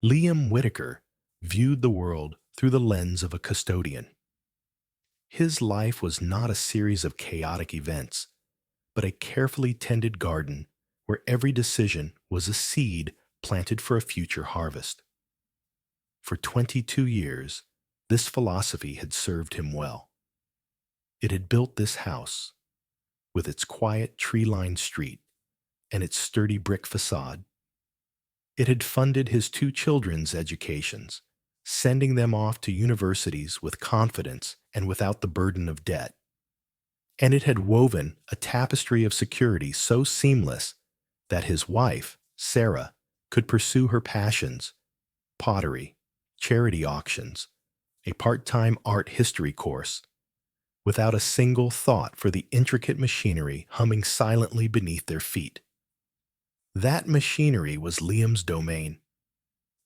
Liam Whitaker viewed the world through the lens of a custodian. His life was not a series of chaotic events, but a carefully tended garden where every decision was a seed planted for a future harvest. For 22 years, this philosophy had served him well. It had built this house, with its quiet tree-lined street and its sturdy brick facade. It had funded his two children's educations, sending them off to universities with confidence and without the burden of debt. And it had woven a tapestry of security so seamless that his wife, Sarah, could pursue her passions: pottery, charity auctions, a part-time art history course, without a single thought for the intricate machinery humming silently beneath their feet. That machinery was Liam's domain.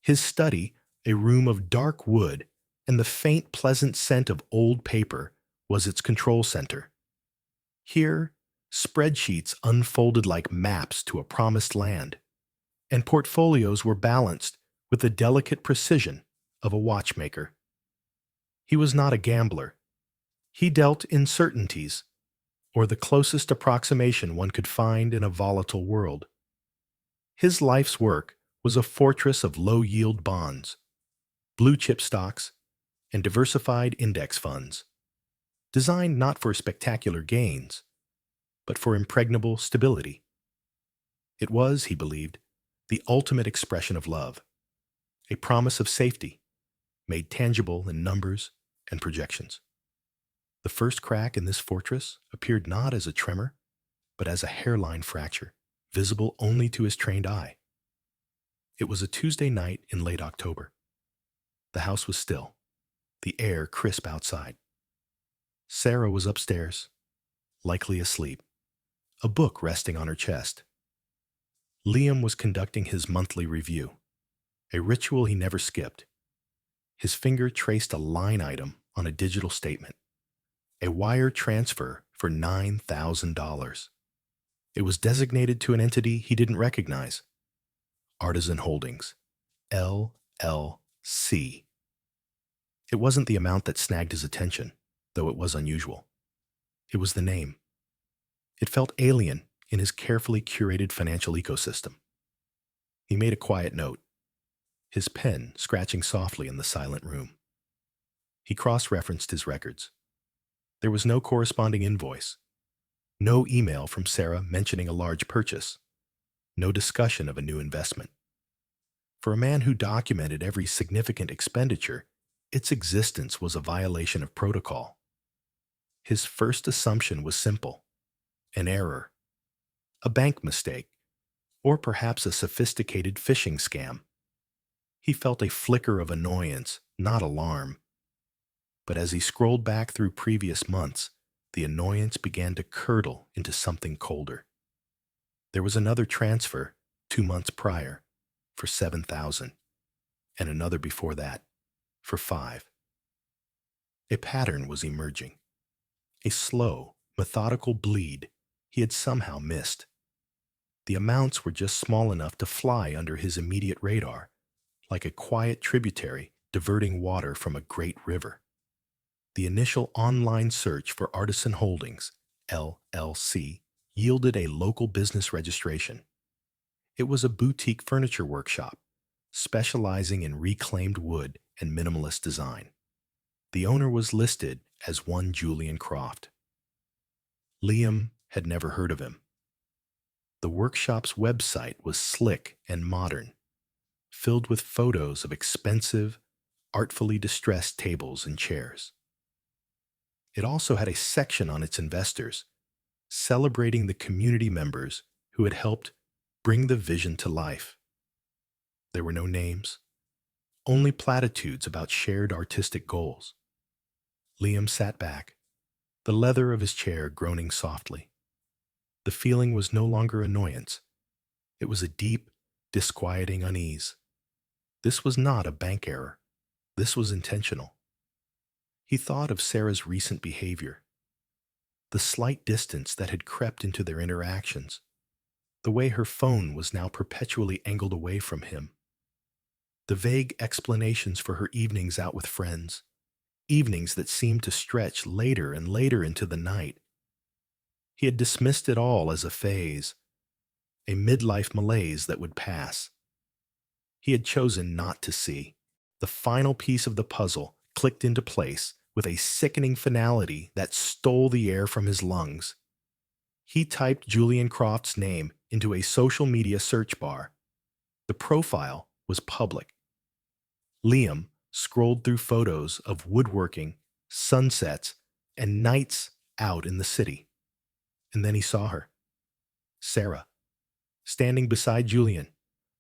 His study, a room of dark wood and the faint pleasant scent of old paper, was its control center. Here, spreadsheets unfolded like maps to a promised land, and portfolios were balanced with the delicate precision of a watchmaker. He was not a gambler. He dealt in certainties, or the closest approximation one could find in a volatile world. His life's work was a fortress of low-yield bonds, blue-chip stocks, and diversified index funds, designed not for spectacular gains, but for impregnable stability. It was, he believed, the ultimate expression of love, a promise of safety, made tangible in numbers and projections. The first crack in this fortress appeared not as a tremor, but as a hairline fracture, visible only to his trained eye. It was a Tuesday night in late October. The house was still, the air crisp outside. Sarah was upstairs, likely asleep, a book resting on her chest. Liam was conducting his monthly review, a ritual he never skipped. His finger traced a line item on a digital statement, a wire transfer for $9,000. It was designated to an entity he didn't recognize: Artisan Holdings, LLC. It wasn't the amount that snagged his attention, though it was unusual. It was the name. It felt alien in his carefully curated financial ecosystem. He made a quiet note, his pen scratching softly in the silent room. He cross-referenced his records. There was no corresponding invoice, no email from Sarah mentioning a large purchase, no discussion of a new investment. For a man who documented every significant expenditure, its existence was a violation of protocol. His first assumption was simple: an error, a bank mistake, or perhaps a sophisticated phishing scam. He felt a flicker of annoyance, not alarm. But as he scrolled back through previous months, the annoyance began to curdle into something colder. There was another transfer 2 months prior for $7,000, and another before that for $5,000. A pattern was emerging, a slow, methodical bleed he had somehow missed. The amounts were just small enough to fly under his immediate radar, like a quiet tributary diverting water from a great river. The initial online search for Artisan Holdings, LLC, yielded a local business registration. It was a boutique furniture workshop, specializing in reclaimed wood and minimalist design. The owner was listed as one Julian Croft. Liam had never heard of him. The workshop's website was slick and modern, filled with photos of expensive, artfully distressed tables and chairs. It also had a section on its investors, celebrating the community members who had helped bring the vision to life. There were no names, only platitudes about shared artistic goals. Liam sat back, the leather of his chair groaning softly. The feeling was no longer annoyance. It was a deep, disquieting unease. This was not a bank error. This was intentional. He thought of Sarah's recent behavior, the slight distance that had crept into their interactions, the way her phone was now perpetually angled away from him. The vague explanations for her evenings out with friends, evenings that seemed to stretch later and later into the night. He had dismissed it all as a phase, a midlife malaise that would pass. He had chosen not to see. The final piece of the puzzle clicked into place with a sickening finality that stole the air from his lungs. He typed Julian Croft's name into a social media search bar. The profile was public. Liam scrolled through photos of woodworking, sunsets, and nights out in the city. And then he saw her, Sarah, standing beside Julian,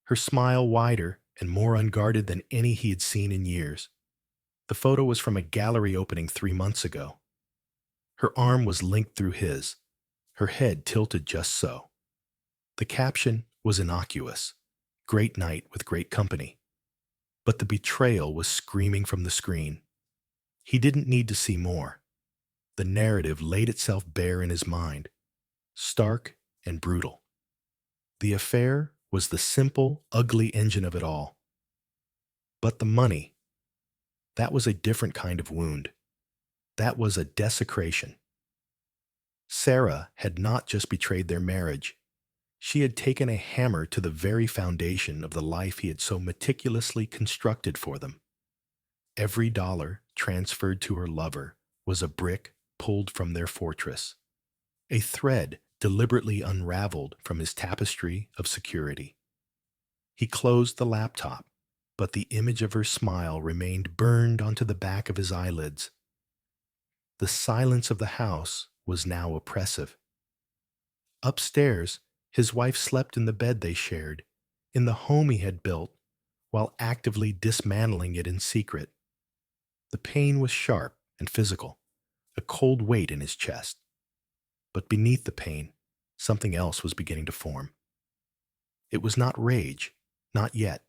her smile wider and more unguarded than any he had seen in years. The photo was from a gallery opening 3 months ago. Her arm was linked through his, her head tilted just so. The caption was innocuous, "Great night with great company." But the betrayal was screaming from the screen. He didn't need to see more. The narrative laid itself bare in his mind, stark and brutal. The affair was the simple, ugly engine of it all. But the money, that was a different kind of wound. That was a desecration. Sarah had not just betrayed their marriage. She had taken a hammer to the very foundation of the life he had so meticulously constructed for them. Every dollar transferred to her lover was a brick pulled from their fortress, a thread deliberately unraveled from his tapestry of security. He closed the laptop, but the image of her smile remained burned onto the back of his eyelids. The silence of the house was now oppressive. Upstairs, his wife slept in the bed they shared, in the home he had built, while actively dismantling it in secret. The pain was sharp and physical, a cold weight in his chest. But beneath the pain, something else was beginning to form. It was not rage, not yet.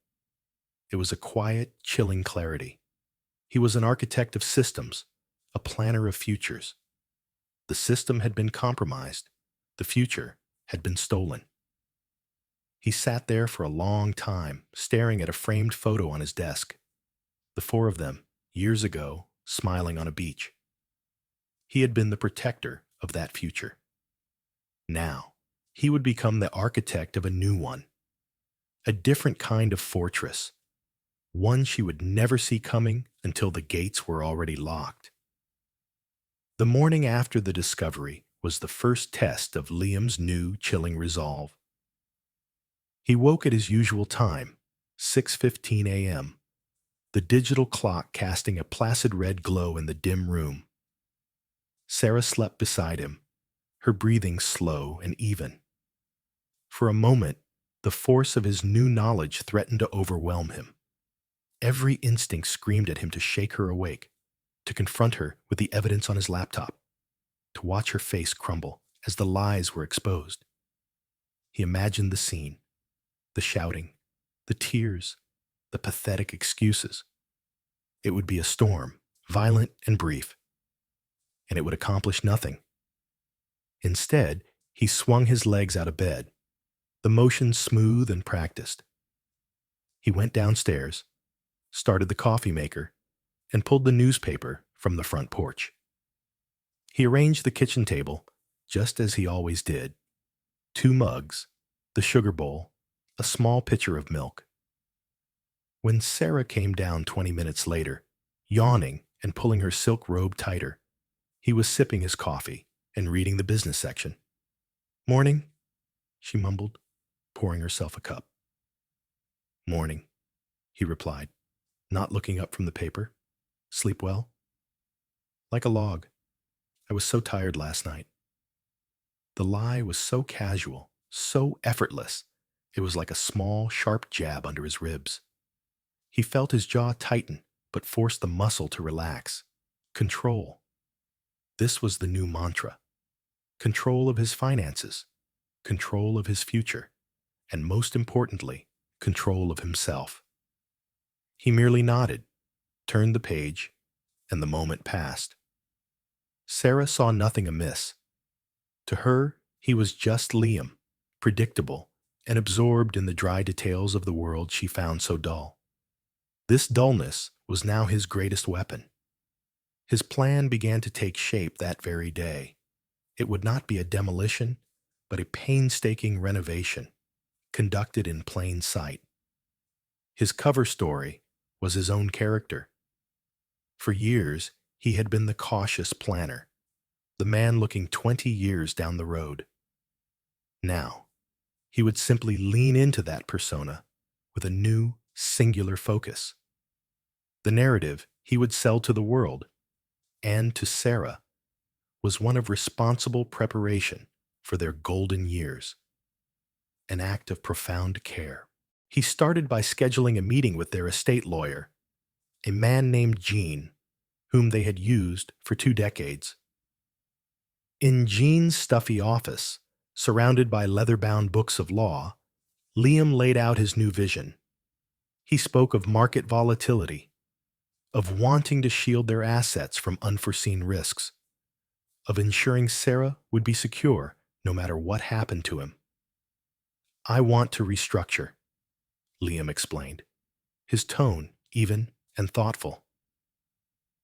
It was a quiet, chilling clarity. He was an architect of systems, a planner of futures. The system had been compromised. The future had been stolen. He sat there for a long time, staring at a framed photo on his desk. The four of them, years ago, smiling on a beach. He had been the protector of that future. Now, he would become the architect of a new one. A different kind of fortress. One she would never see coming until the gates were already locked. The morning after the discovery was the first test of Liam's new, chilling resolve. He woke at his usual time, 6:15 a.m., the digital clock casting a placid red glow in the dim room. Sarah slept beside him, her breathing slow and even. For a moment, the force of his new knowledge threatened to overwhelm him. Every instinct screamed at him to shake her awake, to confront her with the evidence on his laptop, to watch her face crumble as the lies were exposed. He imagined the scene, the shouting, the tears, the pathetic excuses. It would be a storm, violent and brief, and it would accomplish nothing. Instead, he swung his legs out of bed, the motion smooth and practiced. He went downstairs, started the coffee maker, and pulled the newspaper from the front porch. He arranged the kitchen table just as he always did. 2 mugs, the sugar bowl, a small pitcher of milk. When Sarah came down 20 minutes later, yawning and pulling her silk robe tighter, he was sipping his coffee and reading the business section. "Morning," she mumbled, pouring herself a cup. "Morning," he replied, not looking up from the paper. "Sleep well?" "Like a log. I was so tired last night." The lie was so casual, so effortless, it was like a small, sharp jab under his ribs. He felt his jaw tighten, but forced the muscle to relax. Control. This was the new mantra. Control of his finances, control of his future, and most importantly, control of himself. He merely nodded, turned the page, and the moment passed. Sarah saw nothing amiss. To her, he was just Liam, predictable and absorbed in the dry details of the world she found so dull. This dullness was now his greatest weapon. His plan began to take shape that very day. It would not be a demolition, but a painstaking renovation, conducted in plain sight. His cover story was his own character. For years, he had been the cautious planner, the man looking 20 years down the road. Now, he would simply lean into that persona with a new, singular focus. The narrative he would sell to the world, and to Sarah, was one of responsible preparation for their golden years, an act of profound care. He started by scheduling a meeting with their estate lawyer, a man named Gene, whom they had used for 2 decades. In Gene's stuffy office, surrounded by leather-bound books of law, Liam laid out his new vision. He spoke of market volatility, of wanting to shield their assets from unforeseen risks, of ensuring Sarah would be secure no matter what happened to him. "I want to restructure," Liam explained, his tone even and thoughtful.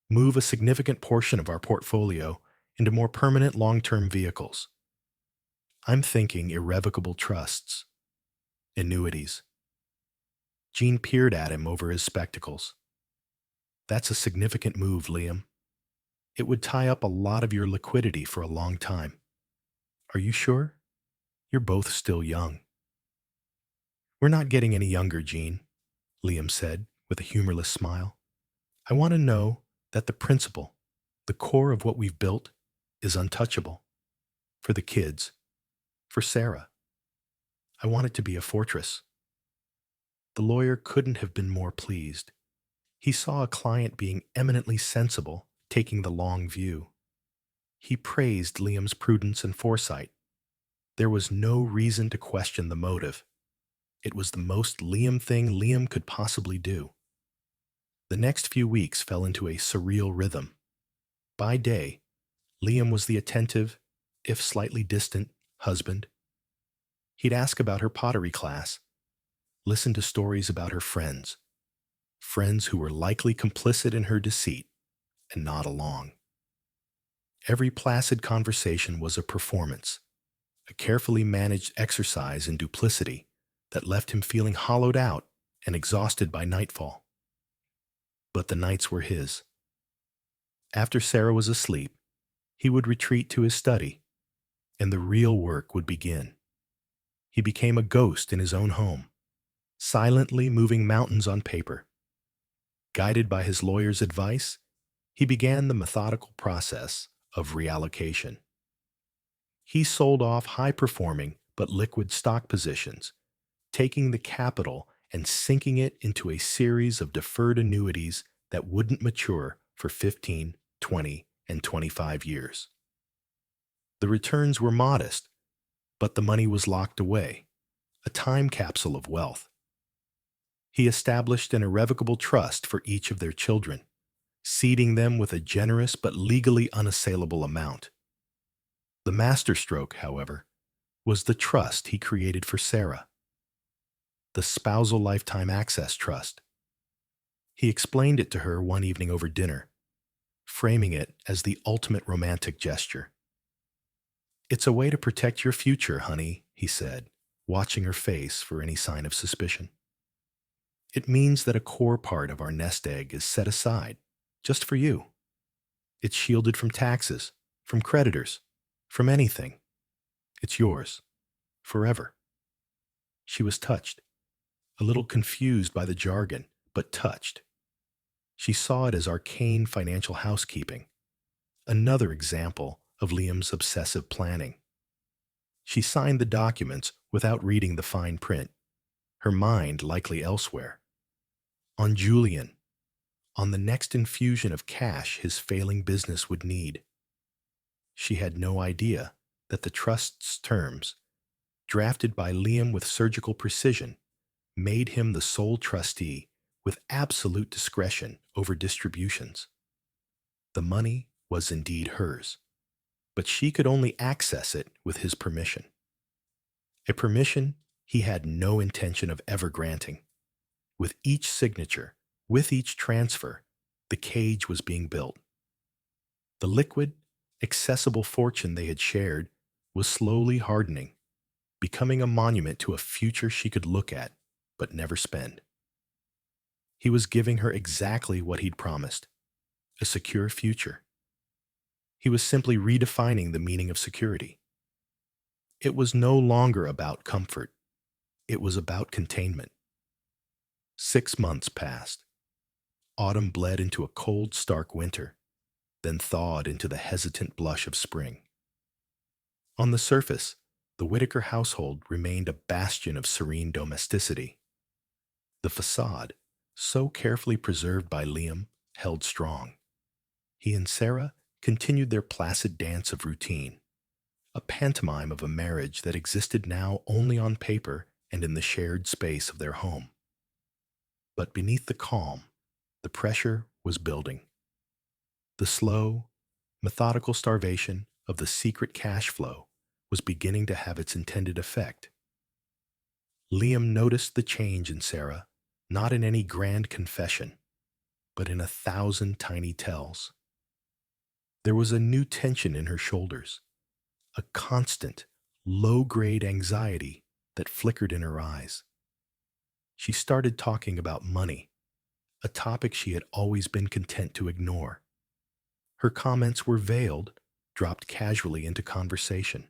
"Move a significant portion of our portfolio into more permanent long-term vehicles. I'm thinking irrevocable trusts, annuities." Gene peered at him over his spectacles. "That's a significant move, Liam. It would tie up a lot of your liquidity for a long time. Are you sure? You're both still young." "We're not getting any younger, Gene," Liam said with a humorless smile. "I want to know that the principle, the core of what we've built, is untouchable. For the kids, for Sarah. I want it to be a fortress." The lawyer couldn't have been more pleased. He saw a client being eminently sensible, taking the long view. He praised Liam's prudence and foresight. There was no reason to question the motive. It was the most Liam thing Liam could possibly do. The next few weeks fell into a surreal rhythm. By day, Liam was the attentive, if slightly distant, husband. He'd ask about her pottery class, listen to stories about her friends who were likely complicit in her deceit and nod along. Every placid conversation was a performance, a carefully managed exercise in duplicity that left him feeling hollowed out and exhausted by nightfall. But the nights were his. After Sarah was asleep, he would retreat to his study, and the real work would begin. He became a ghost in his own home, silently moving mountains on paper. Guided by his lawyer's advice, he began the methodical process of reallocation. He sold off high-performing but liquid stock positions, taking the capital and sinking it into a series of deferred annuities that wouldn't mature for 15, 20, and 25 years. The returns were modest, but the money was locked away, a time capsule of wealth. He established an irrevocable trust for each of their children, seeding them with a generous but legally unassailable amount. The masterstroke, however, was the trust he created for Sarah, the Spousal Lifetime Access Trust. He explained it to her one evening over dinner, framing it as the ultimate romantic gesture. "It's a way to protect your future, honey," he said, watching her face for any sign of suspicion. "It means that a core part of our nest egg is set aside, just for you. It's shielded from taxes, from creditors, from anything. It's yours, forever." She was touched, a little confused by the jargon, but touched. She saw it as arcane financial housekeeping, another example of Liam's obsessive planning. She signed the documents without reading the fine print, her mind likely elsewhere. On Julian, on the next infusion of cash his failing business would need. She had no idea that the trust's terms, drafted by Liam with surgical precision, made him the sole trustee with absolute discretion over distributions. The money was indeed hers, but she could only access it with his permission. A permission he had no intention of ever granting. With each signature, With each transfer, the cage was being built. The liquid, accessible fortune they had shared was slowly hardening, becoming a monument to a future she could look at but never spend. He was giving her exactly what he'd promised, a secure future. He was simply redefining the meaning of security. It was no longer about comfort. It was about containment. 6 months passed. Autumn bled into a cold, stark winter, then thawed into the hesitant blush of spring. On the surface, the Whitaker household remained a bastion of serene domesticity. The facade, so carefully preserved by Liam, held strong. He and Sarah continued their placid dance of routine, a pantomime of a marriage that existed now only on paper and in the shared space of their home. But beneath the calm, the pressure was building. The slow, methodical starvation of the secret cash flow was beginning to have its intended effect. Liam noticed the change in Sarah, not in any grand confession, but in 1,000 tiny tells. There was a new tension in her shoulders, a constant, low-grade anxiety that flickered in her eyes. She started talking about money, a topic she had always been content to ignore. Her comments were veiled, dropped casually into conversation.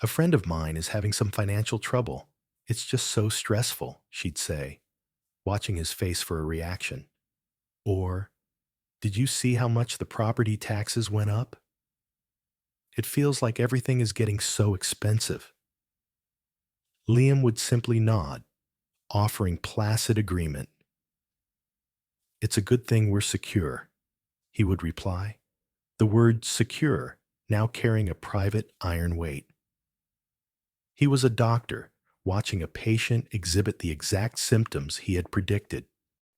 "A friend of mine is having some financial trouble. It's just so stressful," she'd say, watching his face for a reaction. Or, "Did you see how much the property taxes went up? It feels like everything is getting so expensive." Liam would simply nod, offering placid agreement. "It's a good thing we're secure," he would reply, the word secure now carrying a private iron weight. He was a doctor, watching a patient exhibit the exact symptoms he had predicted.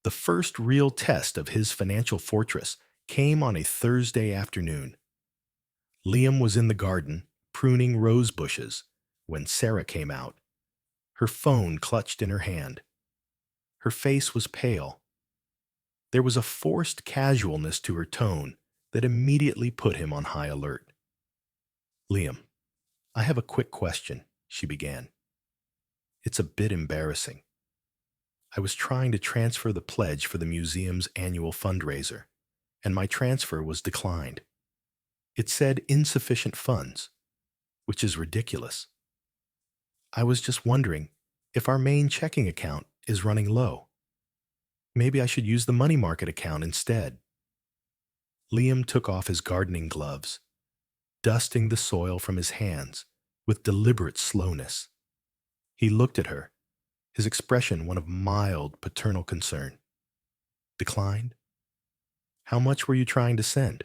The first real test of his financial fortress came on a Thursday afternoon. Liam was in the garden, pruning rose bushes, when Sarah came out, her phone clutched in her hand. Her face was pale. There was a forced casualness to her tone that immediately put him on high alert. "Liam, I have a quick question," she began. "It's a bit embarrassing. I was trying to transfer the pledge for the museum's annual fundraiser, and my transfer was declined. It said insufficient funds, which is ridiculous. I was just wondering if our main checking account is running low. Maybe I should use the money market account instead." Liam took off his gardening gloves, dusting the soil from his hands with deliberate slowness. He looked at her, his expression one of mild paternal concern. "Declined? How much were you trying to send?"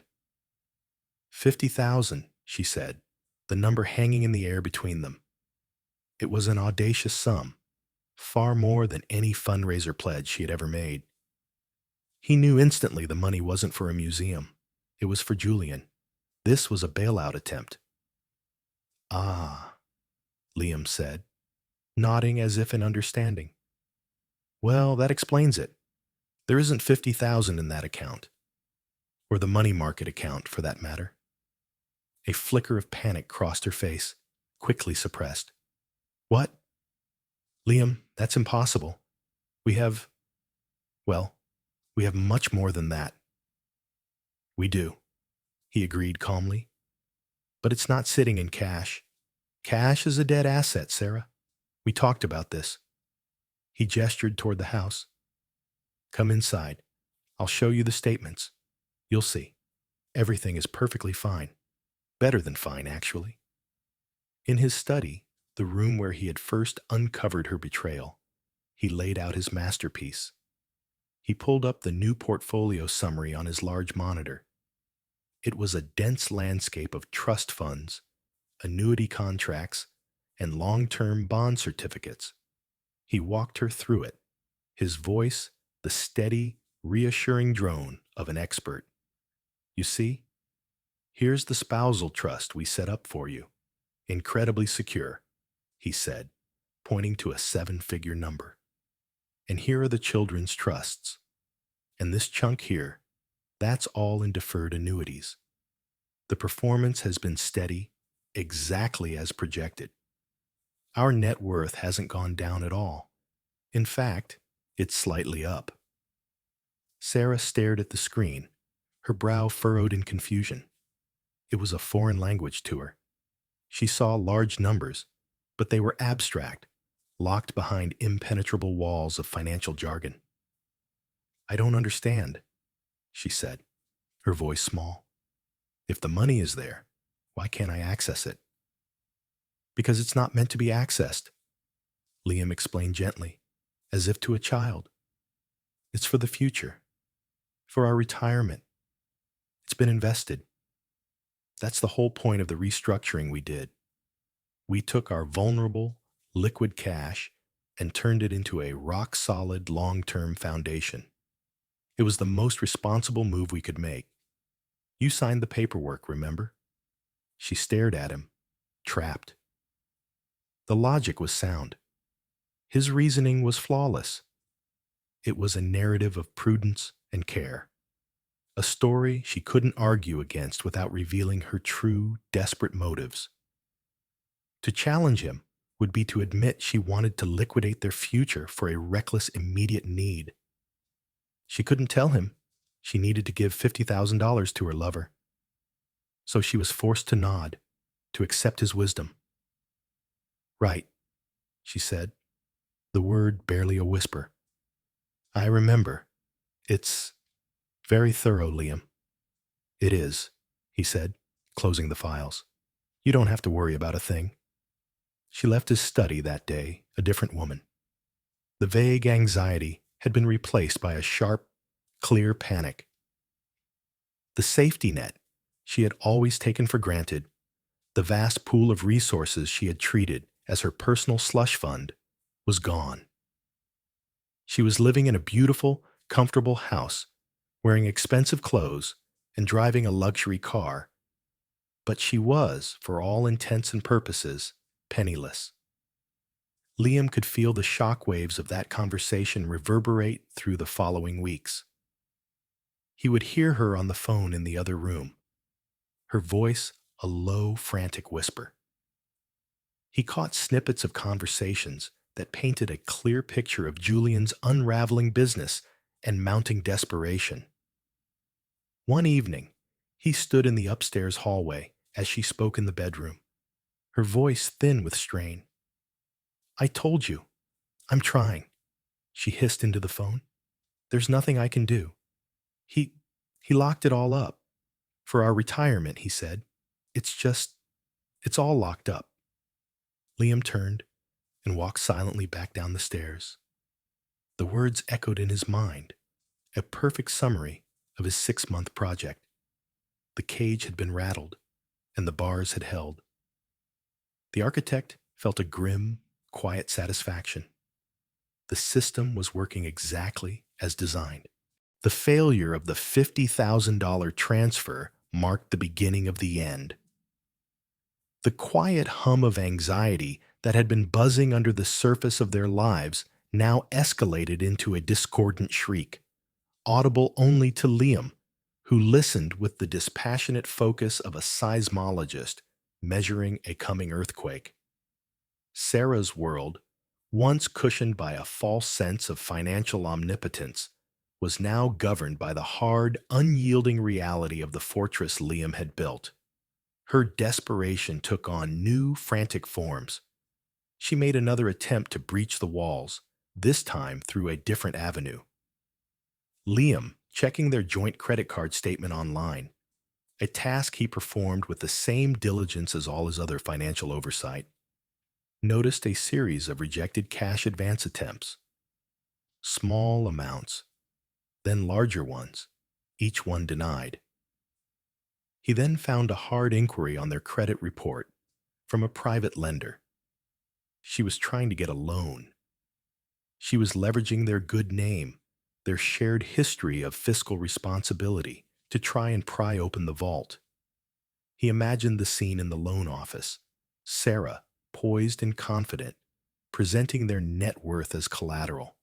50,000, she said, the number hanging in the air between them. It was an audacious sum, far more than any fundraiser pledge she had ever made. He knew instantly the money wasn't for a museum. It was for Julian. This was a bailout attempt. "Ah," Liam said, nodding as if in understanding. "Well, that explains it. There isn't 50,000 in that account. Or the money market account, for that matter." A flicker of panic crossed her face, quickly suppressed. "What?" "Liam, that's impossible. We have, well, we have much more than that." "We do," he agreed calmly. "But it's not sitting in cash. Cash is a dead asset, Sarah. We talked about this." He gestured toward the house. "Come inside. I'll show you the statements. You'll see. Everything is perfectly fine. Better than fine, actually." In his study, the room where he had first uncovered her betrayal, he laid out his masterpiece. He pulled up the new portfolio summary on his large monitor. It was a dense landscape of trust funds, annuity contracts, and long-term bond certificates. He walked her through it, his voice the steady, reassuring drone of an expert. "You see? Here's the spousal trust we set up for you. Incredibly secure," he said, pointing to a 7-figure number. "And here are the children's trusts. And this chunk here, that's all in deferred annuities. The performance has been steady, exactly as projected. Our net worth hasn't gone down at all. In fact, it's slightly up. Sarah stared at the screen, her brow furrowed in confusion. It was a foreign language to her. She saw large numbers, but they were abstract, locked behind impenetrable walls of financial jargon. "I don't understand," she said, her voice small. "If the money is there, why can't I access it?" "Because it's not meant to be accessed," Liam explained gently, as if to a child. "It's for the future, for our retirement. It's been invested. That's the whole point of the restructuring we did. We took our vulnerable, liquid cash and turned it into a rock-solid, long-term foundation. It was the most responsible move we could make. You signed the paperwork, remember?" She stared at him, trapped. The logic was sound. His reasoning was flawless. It was a narrative of prudence and care. A story she couldn't argue against without revealing her true, desperate motives. To challenge him would be to admit she wanted to liquidate their future for a reckless, immediate need. She couldn't tell him she needed to give $50,000 to her lover. So she was forced to nod, to accept his wisdom. "Right," she said, the word barely a whisper. "I remember. It's very thorough, Liam." "It is," he said, closing the files. "You don't have to worry about a thing." She left his study that day a different woman. The vague anxiety had been replaced by a sharp, clear panic. The safety net she had always taken for granted, the vast pool of resources she had treated as her personal slush fund, was gone. She was living in a beautiful, comfortable house, wearing expensive clothes and driving a luxury car, but she was, for all intents and purposes, penniless. Liam could feel the shock waves of that conversation reverberate through the following weeks. He would hear her on the phone in the other room, her voice a low, frantic whisper. He caught snippets of conversations that painted a clear picture of Julian's unraveling business and mounting desperation. One evening, he stood in the upstairs hallway as she spoke in the bedroom, her voice thin with strain. "I told you. I'm trying," she hissed into the phone. "There's nothing I can do. He locked it all up. For our retirement, he said. It's all locked up." Liam turned and walked silently back down the stairs. The words echoed in his mind, a perfect summary of his 6-month project. The cage had been rattled, and the bars had held. The architect felt a grim, quiet satisfaction. The system was working exactly as designed. The failure of the $50,000 transfer marked the beginning of the end. The quiet hum of anxiety that had been buzzing under the surface of their lives now escalated into a discordant shriek, audible only to Liam, who listened with the dispassionate focus of a seismologist measuring a coming earthquake. Sarah's world, once cushioned by a false sense of financial omnipotence, was now governed by the hard, unyielding reality of the fortress Liam had built. Her desperation took on new, frantic forms. She made another attempt to breach the walls, this time through a different avenue. Liam, checking their joint credit card statement online, a task he performed with the same diligence as all his other financial oversight, noticed a series of rejected cash advance attempts. Small amounts, then larger ones, each one denied. He then found a hard inquiry on their credit report from a private lender. She was trying to get a loan. She was leveraging their good name, their shared history of fiscal responsibility, to try and pry open the vault. He imagined the scene in the loan office, Sarah, poised and confident, presenting their net worth as collateral.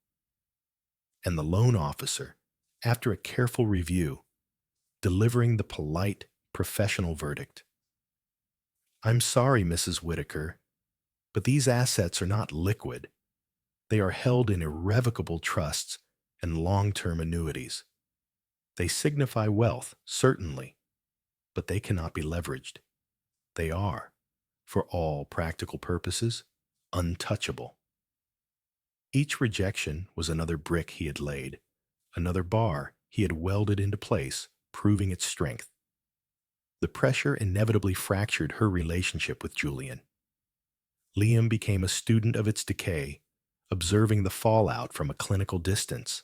And the loan officer, After a careful review, delivering the polite, professional verdict. I'm sorry, Mrs. Whitaker, but these assets are not liquid. They are held in irrevocable trusts and long-term annuities. They signify wealth, certainly, but they cannot be leveraged. They are, for all practical purposes, untouchable. Each rejection was another brick he had laid, another bar he had welded into place, proving its strength. The pressure inevitably fractured her relationship with Julian. Liam became a student of its decay, observing the fallout from a clinical distance.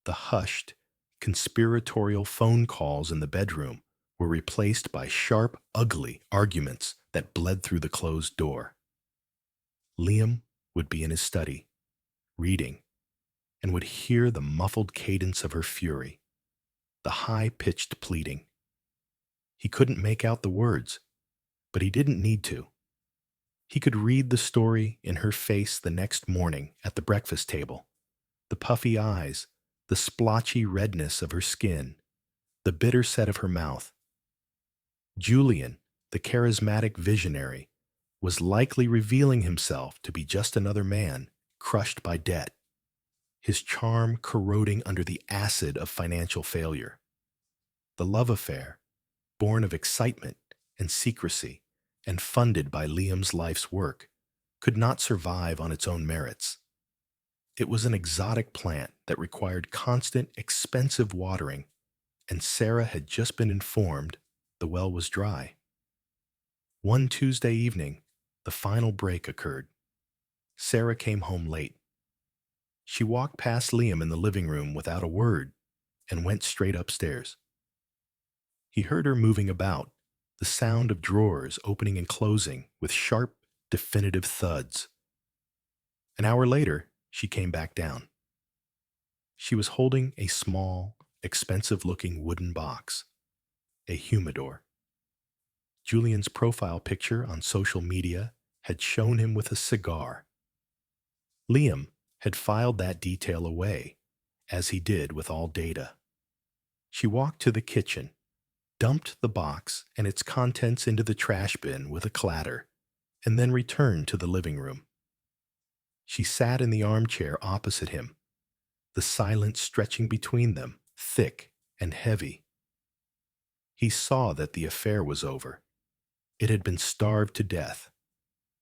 The hushed, conspiratorial phone calls in the bedroom were replaced by sharp, ugly arguments that bled through the closed door. Liam would be in his study, reading, and would hear the muffled cadence of her fury, the high-pitched pleading. He couldn't make out the words, but he didn't need to. He could read the story in her face the next morning at the breakfast table. The puffy eyes, the splotchy redness of her skin, the bitter set of her mouth. Julian, the charismatic visionary, was likely revealing himself to be just another man crushed by debt, his charm corroding under the acid of financial failure. The love affair, born of excitement and secrecy and funded by Liam's life's work, could not survive on its own merits. It was an exotic plant that required constant, expensive watering, and Sarah had just been informed the well was dry. One Tuesday evening, the final break occurred. Sarah came home late. She walked past Liam in the living room without a word and went straight upstairs. He heard her moving about, the sound of drawers opening and closing with sharp, definitive thuds. An hour later, she came back down. She was holding a small, expensive-looking wooden box, a humidor. Julian's profile picture on social media had shown him with a cigar. Liam had filed that detail away, as he did with all data. She walked to the kitchen, dumped the box and its contents into the trash bin with a clatter, and then returned to the living room. She sat in the armchair opposite him, the silence stretching between them, thick and heavy. He saw that the affair was over. It had been starved to death.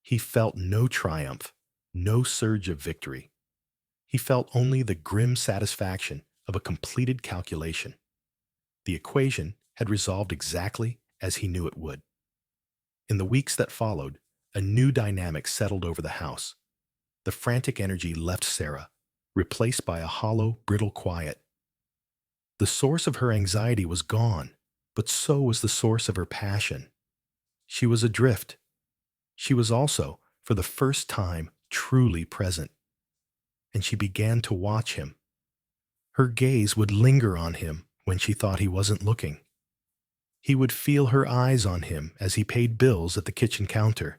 He felt no triumph, no surge of victory. He felt only the grim satisfaction of a completed calculation. The equation had resolved exactly as he knew it would. In the weeks that followed, a new dynamic settled over the house. The frantic energy left Sarah, replaced by a hollow, brittle quiet. The source of her anxiety was gone, but so was the source of her passion. She was adrift. She was also, for the first time, truly present. And she began to watch him. Her gaze would linger on him when she thought he wasn't looking. He would feel her eyes on him as he paid bills at the kitchen counter,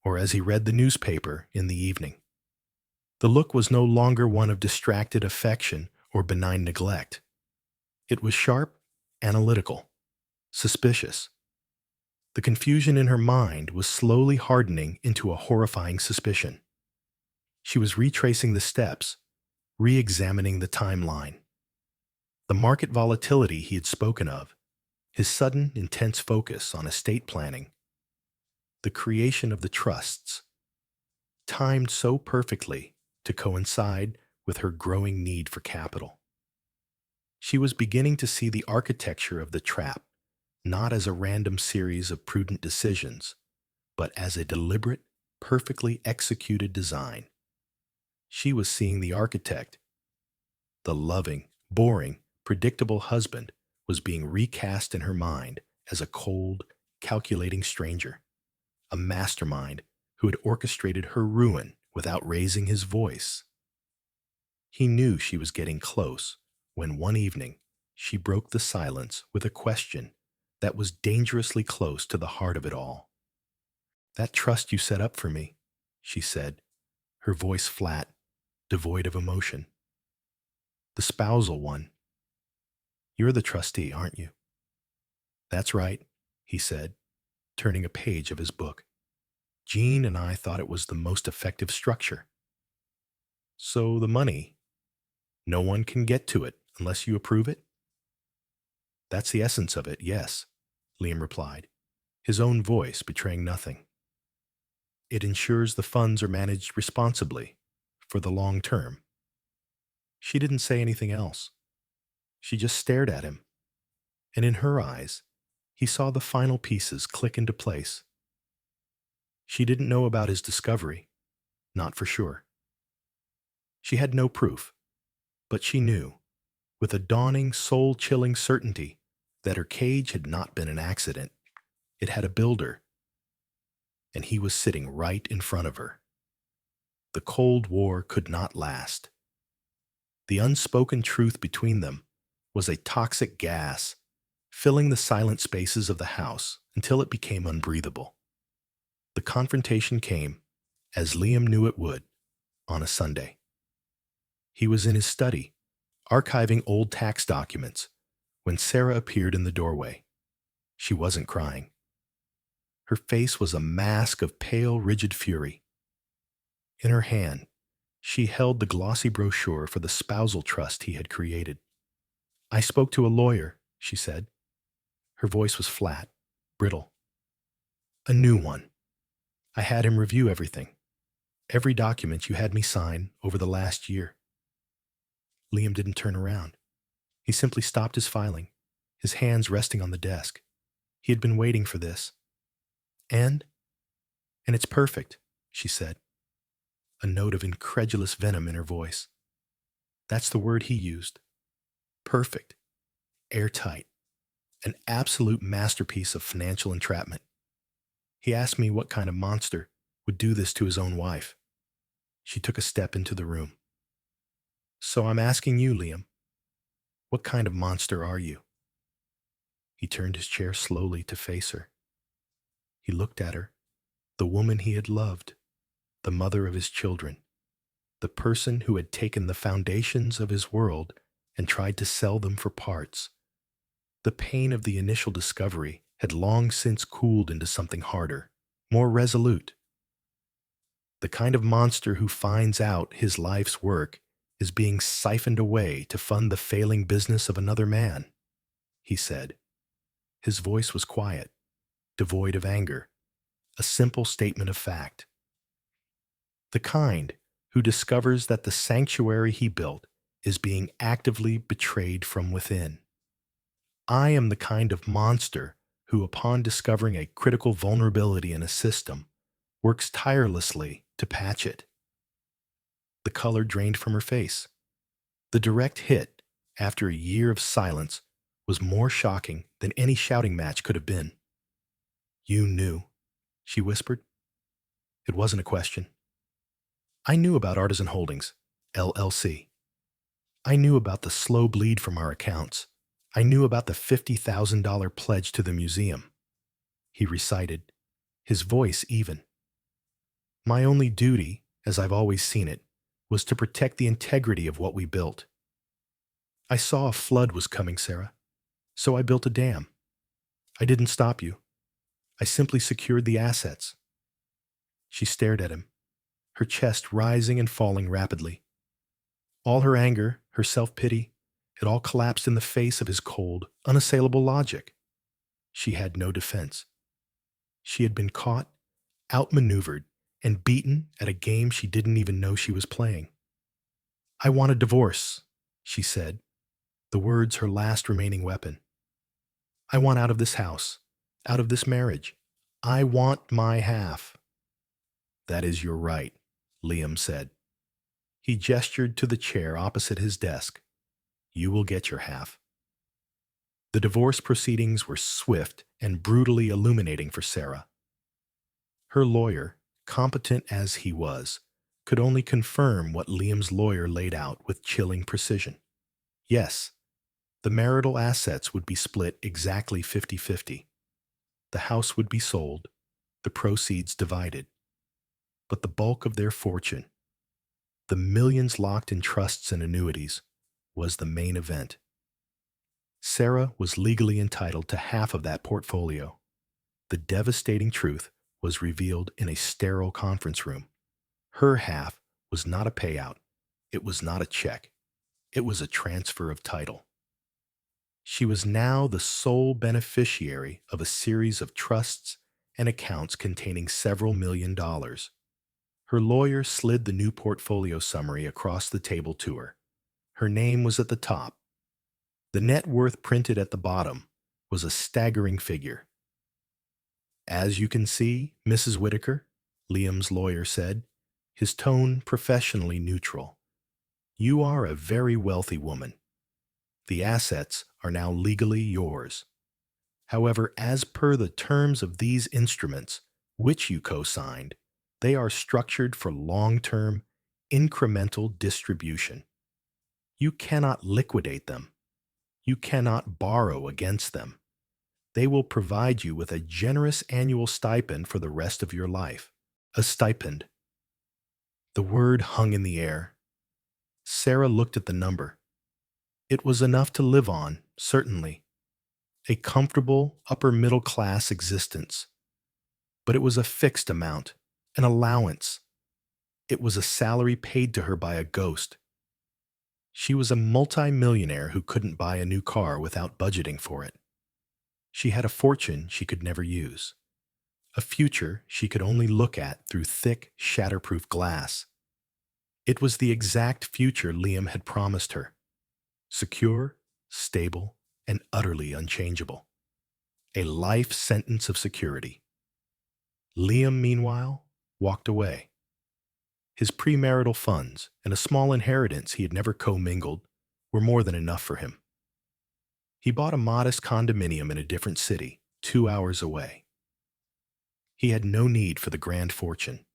or as he read the newspaper in the evening. The look was no longer one of distracted affection or benign neglect. It was sharp, analytical, suspicious. The confusion in her mind was slowly hardening into a horrifying suspicion. She was retracing the steps, re-examining the timeline. The market volatility he had spoken of, his sudden, intense focus on estate planning, the creation of the trusts, timed so perfectly to coincide with her growing need for capital. She was beginning to see the architecture of the trap not as a random series of prudent decisions, but as a deliberate, perfectly executed design. She was seeing the architect. The loving, boring, predictable husband was being recast in her mind as a cold, calculating stranger, a mastermind who had orchestrated her ruin without raising his voice. He knew she was getting close when one evening she broke the silence with a question that was dangerously close to the heart of it all. "That trust you set up for me," she said, her voice flat, devoid of emotion. The spousal one. You're the trustee, aren't you? That's right, he said, turning a page of his book. Jean and I thought it was the most effective structure. So the money, no one can get to it unless you approve it? That's the essence of it, yes, Liam replied, his own voice betraying nothing. It ensures the funds are managed responsibly for the long term. She didn't say anything else. She just stared at him, and in her eyes, he saw the final pieces click into place. She didn't know about his discovery, not for sure. She had no proof, but she knew, with a dawning, soul-chilling certainty, that her cage had not been an accident. It had a builder, and he was sitting right in front of her. The Cold War could not last. The unspoken truth between them was a toxic gas, filling the silent spaces of the house until it became unbreathable. The confrontation came, as Liam knew it would, on a Sunday. He was in his study, archiving old tax documents, when Sarah appeared in the doorway. She wasn't crying. Her face was a mask of pale, rigid fury. In her hand, she held the glossy brochure for the spousal trust he had created. I spoke to a lawyer, she said. Her voice was flat, brittle. A new one. I had him review everything. Every document you had me sign over the last year. Liam didn't turn around. He simply stopped his filing, his hands resting on the desk. He had been waiting for this. And it's perfect, she said, a note of incredulous venom in her voice. That's the word he used. Perfect. Airtight. An absolute masterpiece of financial entrapment. He asked me what kind of monster would do this to his own wife. She took a step into the room. So I'm asking you, Liam, what kind of monster are you? He turned his chair slowly to face her. He looked at her, the woman he had loved, the mother of his children, the person who had taken the foundations of his world and tried to sell them for parts. The pain of the initial discovery had long since cooled into something harder, more resolute. The kind of monster who finds out his life's work is being siphoned away to fund the failing business of another man, he said. His voice was quiet, devoid of anger, a simple statement of fact. The kind who discovers that the sanctuary he built is being actively betrayed from within. I am the kind of monster who, upon discovering a critical vulnerability in a system, works tirelessly to patch it. The color drained from her face. The direct hit, after a year of silence, was more shocking than any shouting match could have been. You knew, she whispered. It wasn't a question. I knew about Artisan Holdings, LLC. I knew about the slow bleed from our accounts. I knew about the $50,000 pledge to the museum. He recited, his voice even. My only duty, as I've always seen it, was to protect the integrity of what we built. I saw a flood was coming, Sarah, so I built a dam. I didn't stop you. I simply secured the assets. She stared at him, her chest rising and falling rapidly. All her anger, her self-pity, it all collapsed in the face of his cold, unassailable logic. She had no defense. She had been caught, outmaneuvered, and beaten at a game she didn't even know she was playing. I want a divorce, she said, the words her last remaining weapon. I want out of this house, out of this marriage. I want my half. That is your right, Liam said. He gestured to the chair opposite his desk. You will get your half. The divorce proceedings were swift and brutally illuminating for Sarah. Her lawyer, competent as he was, could only confirm what Liam's lawyer laid out with chilling precision. Yes, the marital assets would be split exactly 50-50. The house would be sold, the proceeds divided. But the bulk of their fortune, the millions locked in trusts and annuities, was the main event. Sarah was legally entitled to half of that portfolio. The devastating truth was revealed in a sterile conference room. Her half was not a payout. It was not a check. It was a transfer of title. She was now the sole beneficiary of a series of trusts and accounts containing several $1 million. Her lawyer slid the new portfolio summary across the table to her. Her name was at the top. The net worth printed at the bottom was a staggering figure. "As you can see, Mrs. Whitaker," Liam's lawyer said, his tone professionally neutral, "you are a very wealthy woman. The assets are now legally yours. However, as per the terms of these instruments, which you co-signed, they are structured for long-term, incremental distribution. You cannot liquidate them. You cannot borrow against them. They will provide you with a generous annual stipend for the rest of your life." A stipend. The word hung in the air. Sarah looked at the number. It was enough to live on, certainly. A comfortable, upper-middle-class existence. But it was a fixed amount, an allowance. It was a salary paid to her by a ghost. She was a multi-millionaire who couldn't buy a new car without budgeting for it. She had a fortune she could never use. A future she could only look at through thick, shatterproof glass. It was the exact future Liam had promised her. Secure, stable, and utterly unchangeable. A life sentence of security. Liam, meanwhile, walked away. His premarital funds and a small inheritance he had never commingled were more than enough for him. He bought a modest condominium in a different city, 2 hours away. He had no need for the grand fortune.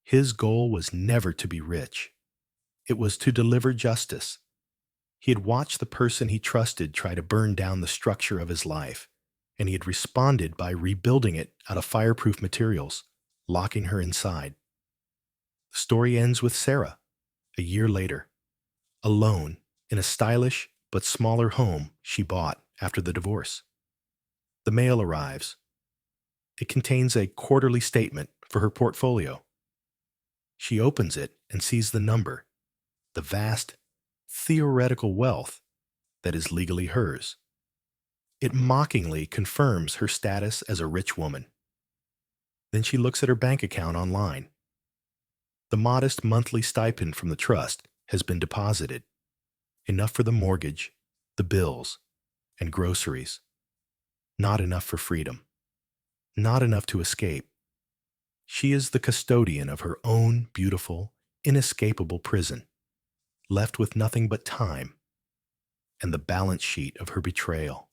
His goal was never to be rich. It was to deliver justice. He had watched the person he trusted try to burn down the structure of his life, and he had responded by rebuilding it out of fireproof materials, locking her inside. The story ends with Sarah, a year later, alone in a stylish but smaller home she bought after the divorce. The mail arrives. It contains a quarterly statement for her portfolio. She opens it and sees the number, the vast, theoretical wealth that is legally hers. It mockingly confirms her status as a rich woman. Then she looks at her bank account online. The modest monthly stipend from the trust has been deposited, enough for the mortgage, the bills, and groceries. Not enough for freedom. Not enough to escape. She is the custodian of her own beautiful, inescapable prison, left with nothing but time and the balance sheet of her betrayal.